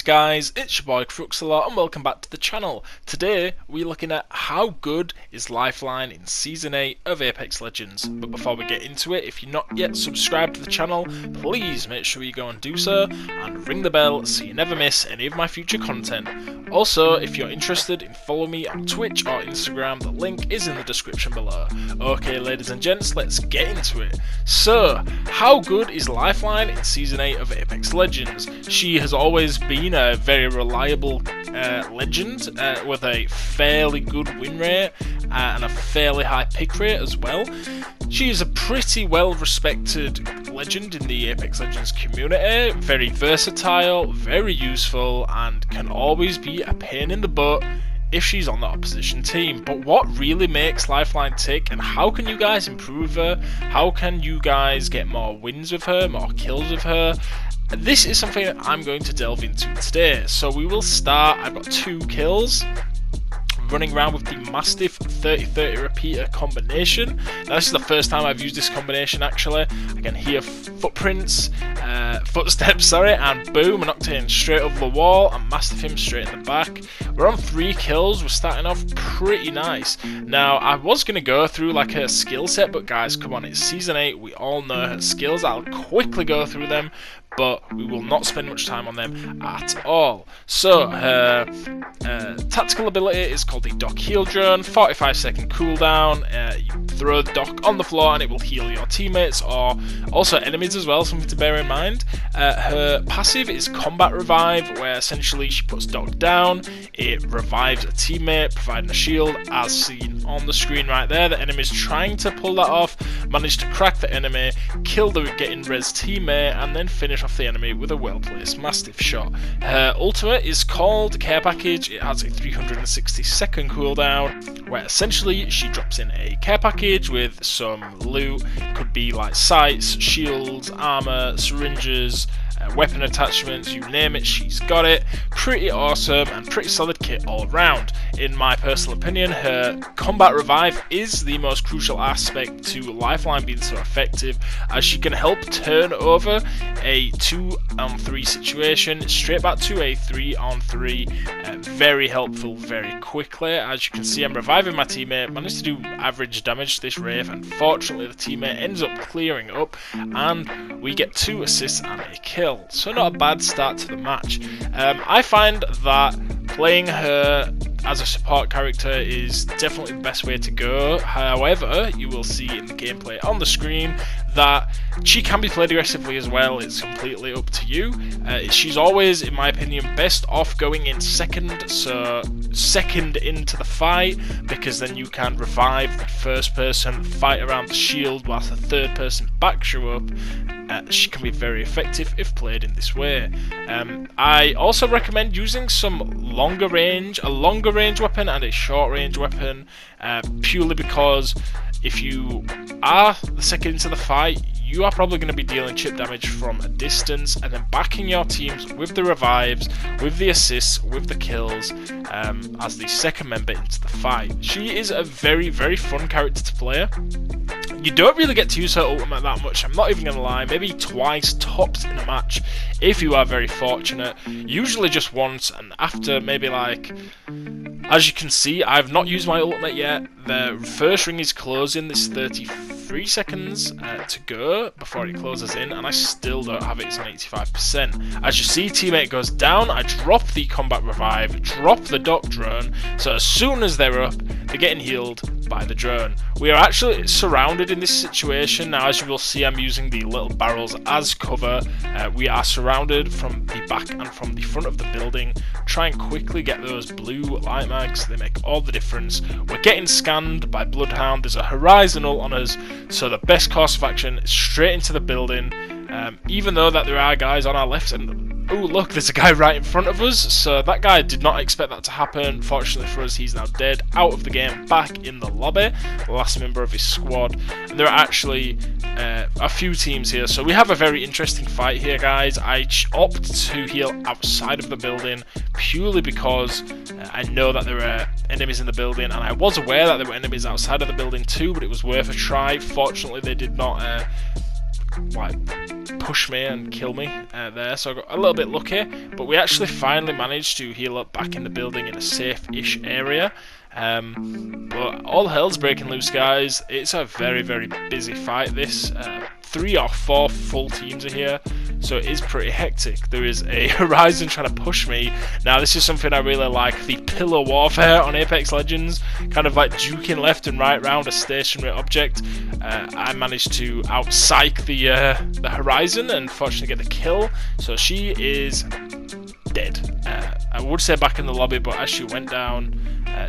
guys, it's your boy Crookesalot and welcome back to the channel. Today we're looking at how good is Lifeline in Season 8 of Apex Legends. But before we get into it, if you're not yet subscribed to the channel, please make sure you go and do so and ring the bell so you never miss any of my future content. Also, if you're interested in following me on Twitch or Instagram, the link is in the description below. Okay ladies and gents, let's get into it. So, how good is Lifeline in Season 8 of Apex Legends? She has always been a very reliable legend with a fairly good win rate and a fairly high pick rate as well. She is a pretty well respected legend in the Apex Legends community, very versatile, very useful, and can always be a pain in the butt if she's on the opposition team. But what really makes Lifeline tick, and how can you guys improve her? How can you guys get more wins with her, more kills with her? This is something that I'm going to delve into today. So we will start, I've got 2 kills, running around with the Mastiff 30-30 repeater combination. Now this is the first time I've used this combination actually. I can hear footsteps, and boom, an Octane straight over the wall and Mastiff him straight in the back. We're on 3 kills, we're starting off pretty nice. Now I was going to go through like her skill set, but guys, come on, it's Season 8, we all know her skills. I'll quickly go through them, but we will not spend much time on them at all. So, her tactical ability is called the Doc Heal Drone, 45-second cooldown. You throw the Doc on the floor and it will heal your teammates, or also enemies as well, something to bear in mind. Her passive is Combat Revive, where essentially she puts Doc down, it revives a teammate, providing a shield, as seen on the screen right there. The enemy's trying to pull that off, manage to crack the enemy, kill the getting res teammate, and then finish off the enemy with a well-placed Mastiff shot. Her ultimate is called Care Package. It has a 360-second cooldown, where essentially she drops in a care package with some loot. Could be like sights, shields, armor, syringes, weapon attachments, you name it, she's got it. Pretty awesome and pretty solid kit all round. In my personal opinion, her Combat Revive is the most crucial aspect to Lifeline being so effective, as she can help turn over a 2-on-3 situation straight back to a 3-on-3. Very helpful very quickly. As you can see, I'm reviving my teammate, managed to do average damage to this Wraith. Unfortunately, the teammate ends up clearing up and we get 2 assists and a kill. So not a bad start to the match. I find that playing her as a support character is definitely the best way to go. However, you will see in the gameplay on the screen that she can be played aggressively as well. It's completely up to you. She's always, in my opinion, best off going in second, so second into the fight, because then you can revive the first person, fight around the shield whilst the third person backs you up. She can be very effective if played in this way. I also recommend using some a longer range weapon and a short range weapon, purely because if you are the second into the fight, you are probably going to be dealing chip damage from a distance and then backing your teams with the revives, with the assists, with the kills, as the second member into the fight. She is a very, very fun character to play. You don't really get to use her ultimate that much, I'm not even going to lie, maybe twice tops in a match if you are very fortunate, usually just once, and after maybe like, as you can see, I've not used my ultimate yet. The first ring is closing, there's 33 seconds to go before it closes in, and I still don't have it, it's on 85%. As you see, teammate goes down, I drop the Combat Revive, drop the Doc Drone, so as soon as they're up, they're getting healed by the drone. We are actually surrounded in this situation. Now, as you will see, I'm using the little barrels as cover. We are surrounded from the back and from the front of the building. Try and quickly get those blue light mags, they make all the difference. We're getting scanned by Bloodhound, there's a horizontal on us, so the best course of action is straight into the building, even though that there are guys on our left, and oh look, there's a guy right in front of us, so that guy did not expect that to happen. Fortunately for us, he's now dead, out of the game, back in the lobby, the last member of his squad. And there are actually a few teams here, so we have a very interesting fight here, guys. I opt to heal outside of the building purely because I know that there are enemies in the building, and I was aware that there were enemies outside of the building too, but it was worth a try. Fortunately, they did not push me and kill me there, so I got a little bit lucky, but we actually finally managed to heal up back in the building in a safe-ish area. But all hell's breaking loose, guys. It's a very, very busy fight, this. 3 or 4 full teams are here, so it is pretty hectic. There is a Horizon trying to push me. Now, this is something I really like, the pillar warfare on Apex Legends, kind of like juking left and right round a stationary object. I managed to out-psych the Horizon and fortunately get the kill, so she is dead. I would say back in the lobby, but as she went down,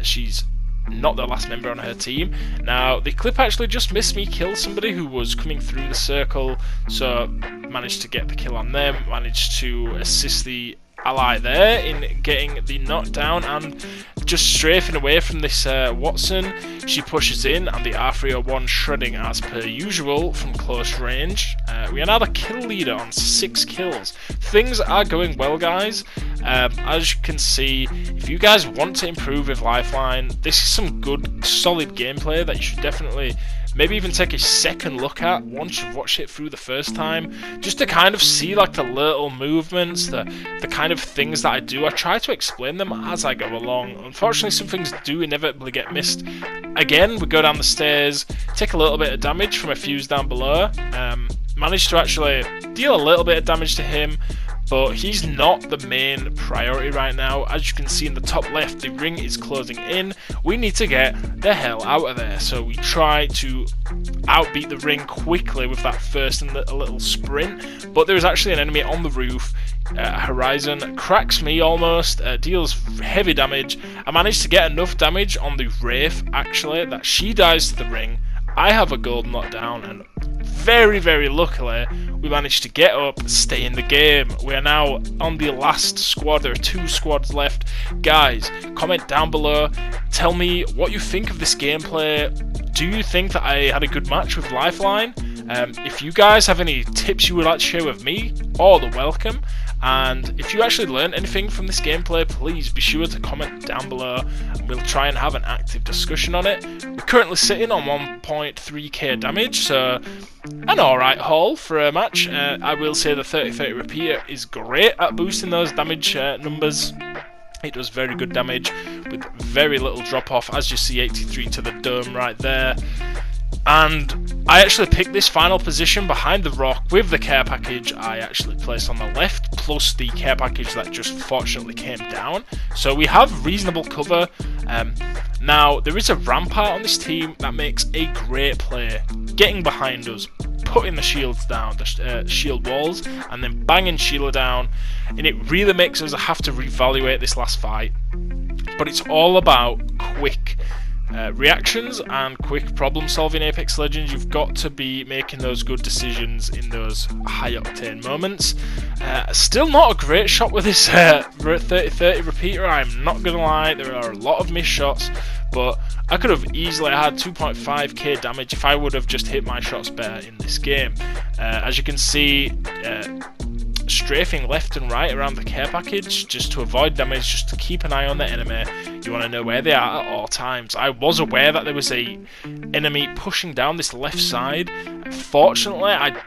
she's not the last member on her team. Now, the clip actually just missed me kill somebody who was coming through the circle, so managed to get the kill on them, managed to assist the ally there in getting the knockdown, and just strafing away from this Watson, she pushes in, and the R301 shredding as per usual from close range. We are now the kill leader on 6 kills. Things are going well, guys. As you can see, if you guys want to improve with Lifeline, this is some good, solid gameplay that you should definitely maybe even take a second look at once you've watched it through the first time, just to kind of see like the little movements, the kind of things that I do. I try to explain them as I go along. Unfortunately, some things do inevitably get missed. Again, we go down the stairs, take a little bit of damage from a fuse down below, managed to actually deal a little bit of damage to him, but he's not the main priority right now. As you can see in the top left, the ring is closing in. We need to get the hell out of there. So we try to outbeat the ring quickly with that first and a little sprint. But there is actually an enemy on the roof. Horizon cracks me almost, deals heavy damage. I managed to get enough damage on the Wraith, actually, that she dies to the ring. I have a gold knockdown, and very, very luckily, we managed to get up, stay in the game. We are now on the last squad. There are 2 squads left. Guys, comment down below. Tell me what you think of this gameplay. Do you think that I had a good match with Lifeline? If you guys have any tips you would like to share with me, all the welcome. And if you actually learned anything from this gameplay, please be sure to comment down below, and we'll try and have an active discussion on it. We're currently sitting on 1.3k damage, so an alright haul for a match. I will say the 30-30 repeater is great at boosting those damage numbers. It does very good damage with very little drop off, as you see 83 to the dome right there. And I actually picked this final position behind the rock with the care package I actually placed on the left, plus the care package that just fortunately came down. So we have reasonable cover. Now, there is a rampart on this team that makes a great play, getting behind us, putting the shields down, the shield walls, and then banging Sheila down, and it really makes us have to reevaluate this last fight. But it's all about quick reactions and quick problem solving. Apex Legends, you've got to be making those good decisions in those high octane moments. Still not a great shot with this 30-30 repeater, I'm not gonna lie. There are a lot of missed shots, but I could have easily had 2.5k damage if I would have just hit my shots better in this game. As you can see, strafing left and right around the care package just to avoid damage, just to keep an eye on the enemy. You want to know where they are at all times. I was aware that there was a enemy pushing down this left side. Unfortunately, I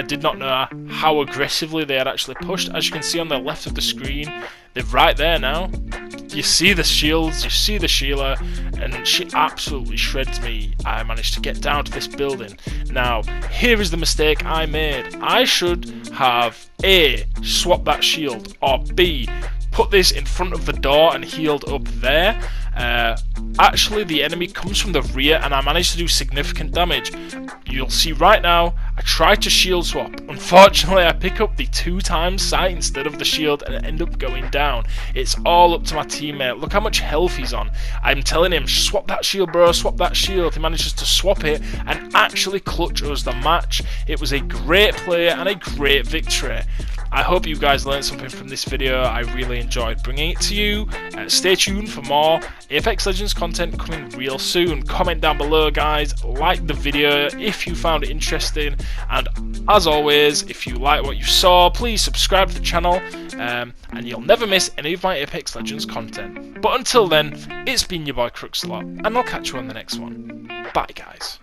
did not know how aggressively they had actually pushed. As you can see on the left of the screen, they're right there now. You see the shields, you see the Sheila, and she absolutely shreds me. I managed to get down to this building. Now, here is the mistake I made. I should have A, swapped that shield, or B, put this in front of the door and healed up there. Actually, the enemy comes from the rear, and I managed to do significant damage. You'll see right now, I tried to shield swap. Unfortunately, I pick up the 2x sight instead of the shield and end up going down. It's all up to my teammate. Look how much health he's on. I'm telling him, swap that shield, bro, swap that shield. He manages to swap it and actually clutch us the match. It was a great play and a great victory. I hope you guys learned something from this video. I really enjoyed bringing it to you. Stay tuned for more Apex Legends content coming real soon. Comment down below, guys. Like the video if you found it interesting. And as always, if you like what you saw, please subscribe to the channel. And you'll never miss any of my Apex Legends content. But until then, it's been your boy Crookesalot, and I'll catch you on the next one. Bye, guys.